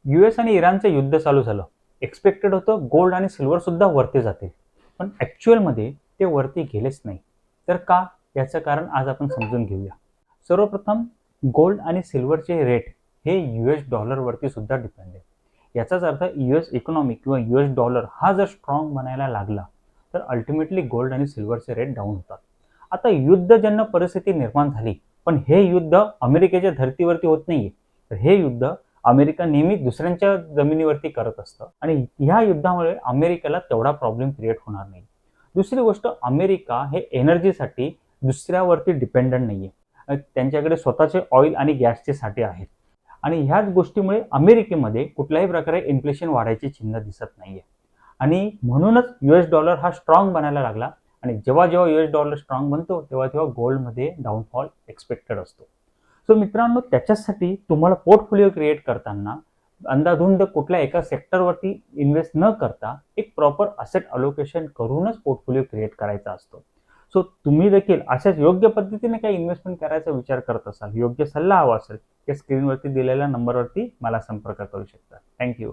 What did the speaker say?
US आणि इराणचं युद्ध चालू झालं. एक्सपेक्टेड होतं गोल्ड आणि सिल्वर सुद्धा वरती जातील, पण ॲक्च्युअलमध्ये ते वरती गेलेच नाही. तर का? याचं कारण आज आपण समजून घेऊया. सर्वप्रथम गोल्ड आणि सिल्वरचे रेट हे US डॉलरवरती सुद्धा डिपेंड आहे. याचाच अर्थ US इकॉनॉमी किंवा US डॉलर हा जर स्ट्रॉंग बनायला लागला तर अल्टिमेटली गोल्ड आणि सिल्वरचे रेट डाऊन होतात. आता युद्धजन्य परिस्थिती निर्माण झाली, पण हे युद्ध अमेरिकेच्या धर्तीवरती होत नाहीये. तर हे युद्ध अमेरिका नेहमी दुसऱ्यांच्या जमिनीवरती करत असतं आणि ह्या युद्धामुळे अमेरिकेला तेवढा प्रॉब्लेम क्रिएट होणार नाही. दुसरी गोष्ट, अमेरिका हे एनर्जीसाठी दुसऱ्यावरती डिपेंडंट नाहीये. त्यांच्याकडे स्वतःचे ऑइल आणि गॅसचे साठे आहेत आणि ह्याच गोष्टीमुळे अमेरिकेमध्ये कुठल्याही प्रकारे इन्फ्लेशन वाढायची चिन्ह दिसत नाहीये आणि म्हणूनच US डॉलर हा स्ट्रॉंग बनायला लागला आणि जेव्हा जेव्हा US डॉलर स्ट्रॉंग बनतो तेव्हा तेव्हा गोल्डमध्ये डाऊनफॉल एक्सपेक्टेड असतो. सो मित्रांनो, त्याच्यासाठी तुम्हाला पोर्टफोलिओ क्रिएट करताना अंधाधुंद कुठल्या एका सेक्टरवरती इन्व्हेस्ट न करता एक प्रॉपर असेट अलोकेशन करूनच पोर्टफोलिओ क्रिएट करायचा असतो. सो तुम्ही देखील अशाच योग्य पद्धतीने काही इन्व्हेस्टमेंट करायचा विचार करत असाल, योग्य सल्ला हवा असेल, या स्क्रीनवरती दिलेल्या नंबरवरती मला संपर्क करू शकता. थँक्यू.